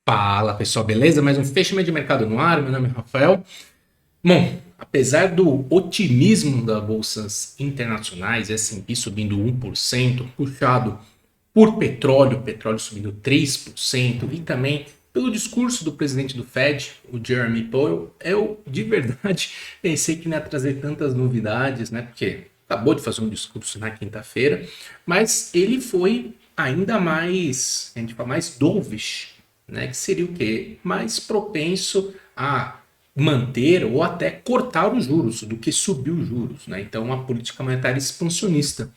Fala pessoal, beleza? Mais um fechamento de mercado no ar. Meu nome é Rafael. Bom, apesar do otimismo das bolsas internacionais, S&P subindo 1%, puxado por petróleo subindo 3%, e também pelo discurso do presidente do Fed, o Jeremy Powell, eu de verdade pensei que não ia trazer tantas novidades, né? Porque acabou de fazer um discurso na quinta-feira, mas ele foi ainda mais, a gente fala, mais dovish, né? Que seria o quê? Mais propenso a manter ou até cortar os juros do que subir os juros, né? Então, uma política monetária expansionista.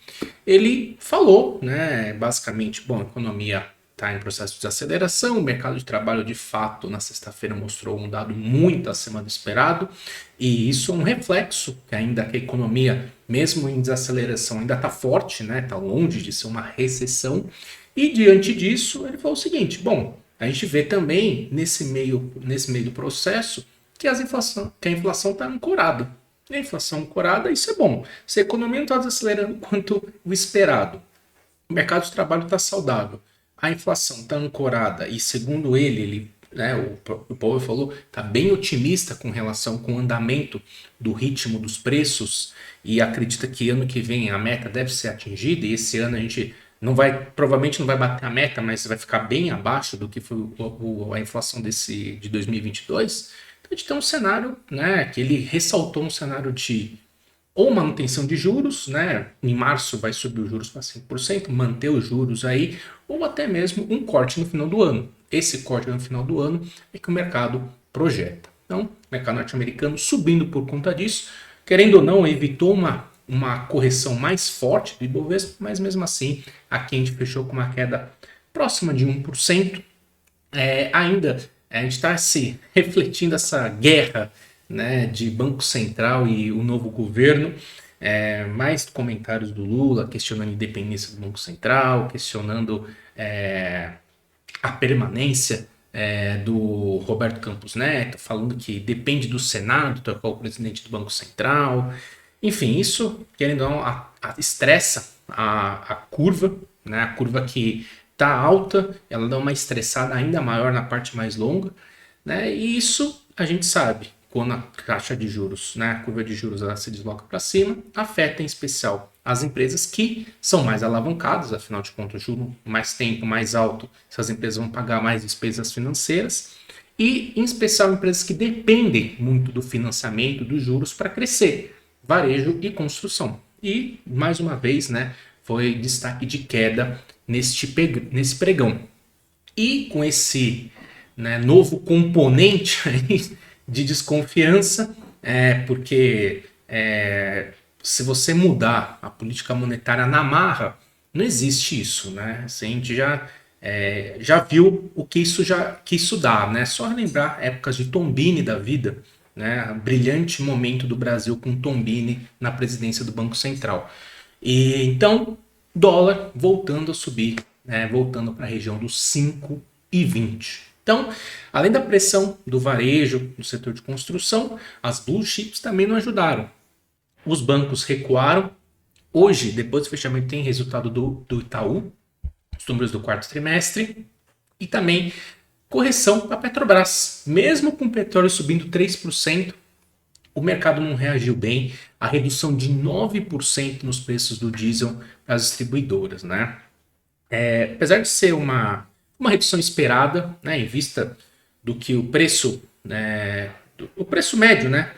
Ele falou, né, basicamente, bom, a economia está em processo de desaceleração, o mercado de trabalho de fato na sexta-feira mostrou um dado muito acima do esperado, e isso é um reflexo que ainda que a economia, mesmo em desaceleração, ainda está forte, né, está longe de ser uma recessão, e diante disso ele falou o seguinte, bom, a gente vê também nesse meio do processo que a inflação está ancorada. E a inflação ancorada, isso é bom. Se a economia não está desacelerando quanto o esperado, o mercado de trabalho está saudável, a inflação está ancorada e, segundo ele né, o Powell falou, está bem otimista com relação com o andamento do ritmo dos preços e acredita que ano que vem a meta deve ser atingida e esse ano a gente não vai, provavelmente não vai bater a meta, mas vai ficar bem abaixo do que foi a inflação de 2022. Então a gente tem um cenário, né, que ele ressaltou um cenário de ou manutenção de juros, né? Em março vai subir os juros para 5%, manter os juros aí, ou até mesmo um corte no final do ano. Esse corte no final do ano é que o mercado projeta. Então, o mercado norte-americano subindo por conta disso, querendo ou não, evitou uma correção mais forte do Ibovespa, mas mesmo assim, aqui a gente fechou com uma queda próxima de 1%. Ainda a gente está se refletindo essa guerra, né, de Banco Central e o novo governo. Mais comentários do Lula questionando a independência do Banco Central, questionando a permanência do Roberto Campos Neto, falando que depende do Senado trocar o presidente do Banco Central. Enfim, isso, querendo ou não, estressa a curva, né? A curva que está alta, ela dá uma estressada ainda maior na parte mais longa, né? E isso a gente sabe, quando a taxa de juros, né, a curva de juros ela se desloca para cima, afeta em especial as empresas que são mais alavancadas, afinal de contas, juro mais tempo, mais alto, essas empresas vão pagar mais despesas financeiras, e em especial empresas que dependem muito do financiamento, dos juros para crescer, varejo e construção. E, mais uma vez, né, foi destaque de queda nesse pregão. E com esse, né, novo componente aí de desconfiança, porque se você mudar a política monetária na marra, não existe isso, né? Assim, a gente já viu o que isso dá, né? Só lembrar épocas de Tombini da vida, né? Brilhante momento do Brasil com Tombini na presidência do Banco Central. E então, dólar voltando a subir, né? Voltando para a região dos 5,20. Então, além da pressão do varejo, do setor de construção, as blue chips também não ajudaram. Os bancos recuaram. Hoje, depois do fechamento, tem resultado do Itaú, os números do quarto trimestre, e também correção para a Petrobras. Mesmo com o petróleo subindo 3%, o mercado não reagiu bem. A redução de 9% nos preços do diesel para as distribuidoras, né? Apesar de ser uma redução esperada, né, em vista do que o preço, o preço médio, né,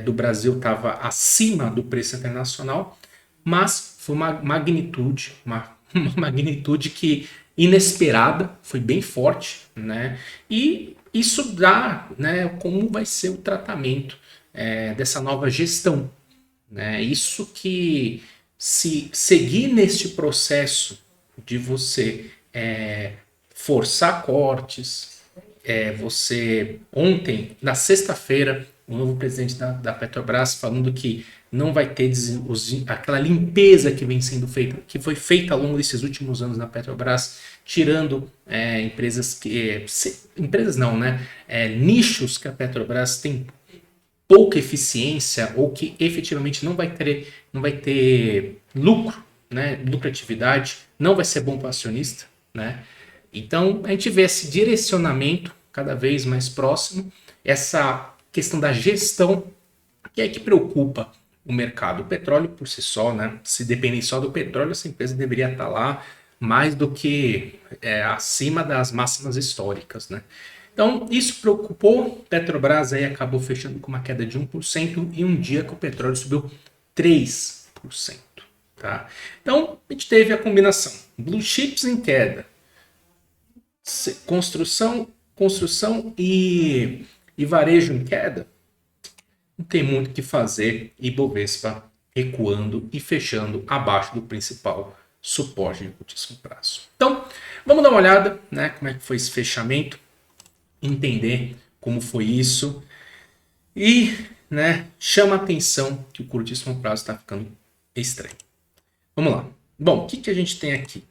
do Brasil estava acima do preço internacional, mas foi uma magnitude, uma magnitude que inesperada, foi bem forte, né, e isso dá, né, como vai ser o tratamento dessa nova gestão, né, isso que se seguir neste processo de você forçar cortes. Você, ontem, na sexta-feira, o novo presidente da Petrobras falando que não vai ter aquela limpeza que vem sendo feita, que foi feita ao longo desses últimos anos na Petrobras, tirando empresas não, né? Nichos que a Petrobras tem pouca eficiência ou que efetivamente não vai ter lucro, né? Lucratividade, não vai ser bom para o acionista, né? Então, a gente vê esse direcionamento cada vez mais próximo, essa questão da gestão, que é que preocupa o mercado. O petróleo por si só, né? Se depender só do petróleo, essa empresa deveria estar lá mais do que acima das máximas históricas, né? Então, isso preocupou. Petrobras aí acabou fechando com uma queda de 1% em um dia que o petróleo subiu 3%. Tá? Então, a gente teve a combinação blue chips em queda, construção e varejo em queda. Não tem muito o que fazer. Ibovespa recuando e fechando abaixo do principal suporte de curtíssimo prazo. Então, vamos dar uma olhada, né, como é que foi esse fechamento, entender como foi isso e, né, chama a atenção que o curtíssimo prazo está ficando estranho. Vamos lá. Bom, o que a gente tem aqui?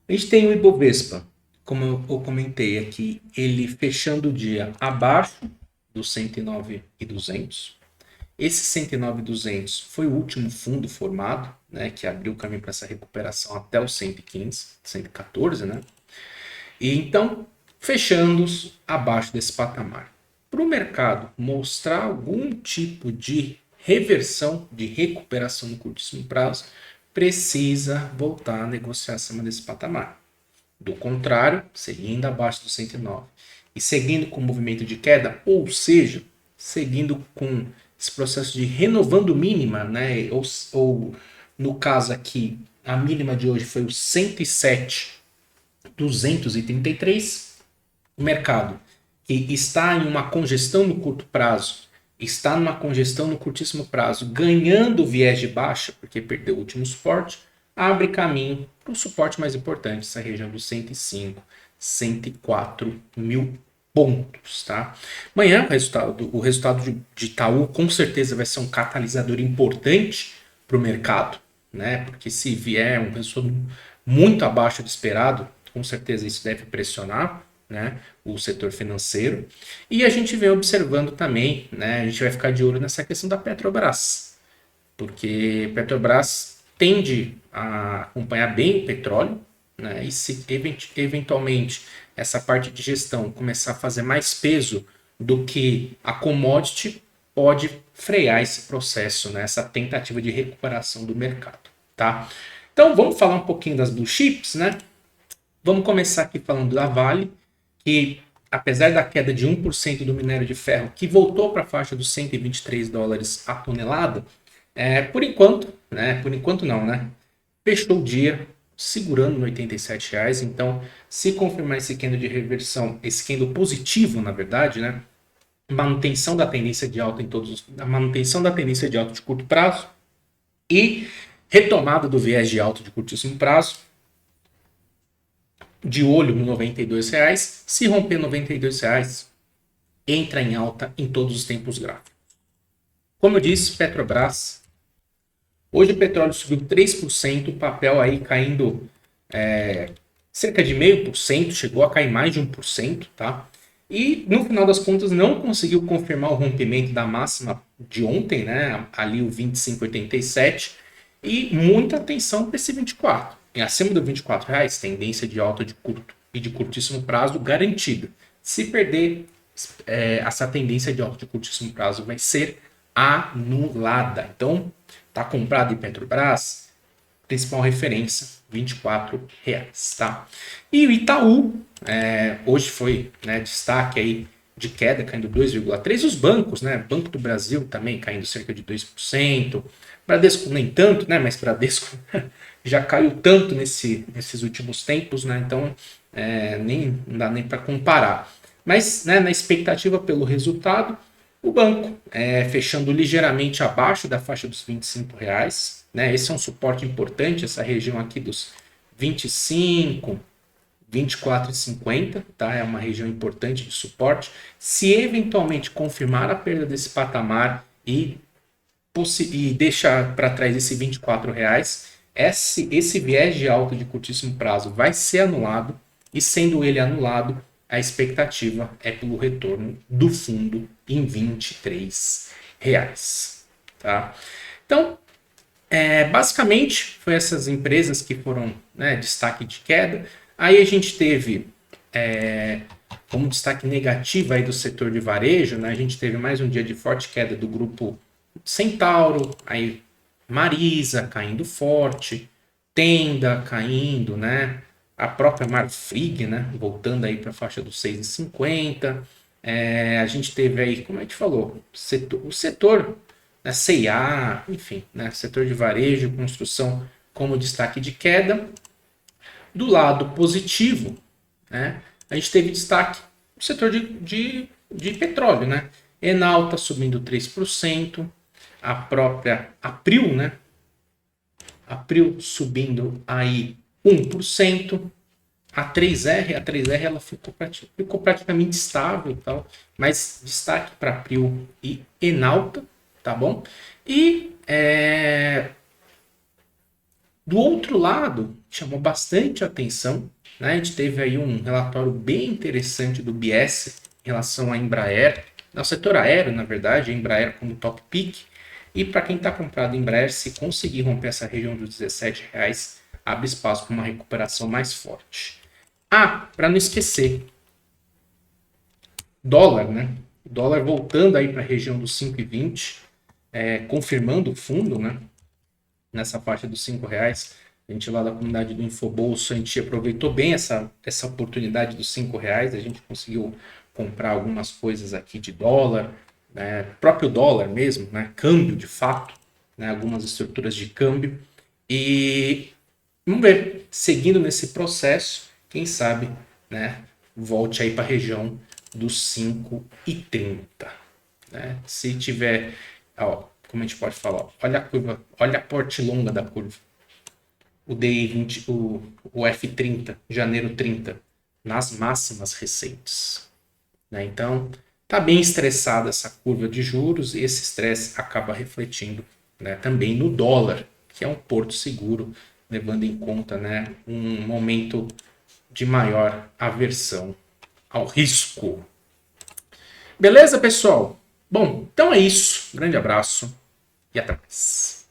A gente tem o Ibovespa, como eu comentei aqui, ele fechando o dia abaixo do 109.200. Esse 109.200 foi o último fundo formado, né, que abriu o caminho para essa recuperação até o 115, 114, né? E então, fechando abaixo desse patamar. Para o mercado mostrar algum tipo de reversão, de recuperação no curtíssimo prazo, precisa voltar a negociar acima desse patamar. Do contrário, seguindo abaixo do 109 e seguindo com o movimento de queda, ou seja, seguindo com esse processo de renovando mínima, né? Ou no caso aqui, a mínima de hoje foi o 107.233, o mercado que está em uma congestão no curto prazo, está numa congestão no curtíssimo prazo, ganhando viés de baixa, porque perdeu o último suporte, abre caminho para o suporte mais importante, essa região dos 105, 104 mil pontos, tá? Amanhã o resultado de Itaú com certeza vai ser um catalisador importante para o mercado, né? Porque se vier um resultado muito abaixo do esperado, com certeza isso deve pressionar, né, o setor financeiro. E a gente vem observando também, né, a gente vai ficar de olho nessa questão da Petrobras, porque Petrobras tende a acompanhar bem o petróleo, né, e se eventualmente essa parte de gestão começar a fazer mais peso do que a commodity, pode frear esse processo, né, essa tentativa de recuperação do mercado, tá? Então vamos falar um pouquinho das blue chips, né? Vamos começar aqui falando da Vale, que apesar da queda de 1% do minério de ferro, que voltou para a faixa dos 123 dólares a tonelada, por enquanto, né? Por enquanto não, né? Fechou o dia segurando no R$ 87,00. Então, se confirmar esse candle de reversão, esse candle positivo, na verdade, né? Manutenção da tendência de alta a manutenção da tendência de alta de curto prazo e retomada do viés de alta de curtíssimo prazo, de olho no R$ 92,00. Se romper R$ 92,00, entra em alta em todos os tempos gráficos. Como eu disse, Petrobras. Hoje o petróleo subiu 3%, o papel aí caindo cerca de 0,5%, chegou a cair mais de 1%, tá? E no final das contas não conseguiu confirmar o rompimento da máxima de ontem, né? Ali o 25,87, e muita atenção para esse 24. E acima do R$ 24,00, tendência de alta de curto e de curtíssimo prazo garantida. Se perder, essa tendência de alta de curtíssimo prazo vai ser anulada. Então, tá comprado em Petrobras, principal referência, R$ 24,00, tá? E o Itaú, hoje foi, né, destaque aí de queda, caindo 2,3%. Os bancos, né, Banco do Brasil também caindo cerca de 2%. Bradesco nem tanto, né, mas Bradesco já caiu tanto nesses últimos tempos, né, então não dá nem para comparar. Mas, né, na expectativa pelo resultado, o banco fechando ligeiramente abaixo da faixa dos R$ 25,00, né? Esse é um suporte importante, essa região aqui dos 25, 24,50, tá? É uma região importante de suporte. Se eventualmente confirmar a perda desse patamar e deixar para trás esse R$ 24,00, esse viés de alta de curtíssimo prazo vai ser anulado, e sendo ele anulado, a expectativa é pelo retorno do fundo em R$ 23,00, tá? Então, basicamente, foi essas empresas que foram, né, destaque de queda. Aí a gente teve, como destaque negativo aí do setor de varejo, né, a gente teve mais um dia de forte queda do grupo Centauro, aí Marisa caindo forte, Tenda caindo, né? A própria Marfrig, né? Voltando aí para a faixa dos 6,50. A gente teve aí, como a gente falou, o setor, né, C&A, enfim, né? Setor de varejo, construção como destaque de queda. Do lado positivo, né? A gente teve destaque no setor de petróleo, né? Enalta subindo 3%, a própria April, né? April subindo aí 1%. A 3R ela ficou praticamente estável e tal, mas destaque para April e Enalta, tá bom? E do outro lado, chamou bastante atenção, né? A gente teve aí um relatório bem interessante do BS em relação à Embraer, no setor aéreo, na verdade, a Embraer como top pick. E para quem está comprado em Embraer, se conseguir romper essa região dos R$ 17, abre espaço para uma recuperação mais forte. Para não esquecer, dólar, né? Dólar voltando aí para a região dos 5,20, confirmando o fundo, né? Nessa faixa dos R$ 5. A gente lá da comunidade do Infobolso, a gente aproveitou bem essa oportunidade dos R$ 5. A gente conseguiu comprar algumas coisas aqui de dólar, né, próprio dólar mesmo, né, câmbio de fato, né, algumas estruturas de câmbio. E vamos ver, seguindo nesse processo, quem sabe, né, volte aí para a região dos 5,30. Né? Se tiver, ó, como a gente pode falar, olha a curva, olha a porte longa da curva. O DI20, o F30, janeiro 30, nas máximas recentes. Né? Então, tá bem estressada essa curva de juros e esse estresse acaba refletindo, né, também no dólar, que é um porto seguro, levando em conta, né, um momento de maior aversão ao risco. Beleza, pessoal? Bom, então é isso. Grande abraço e até mais.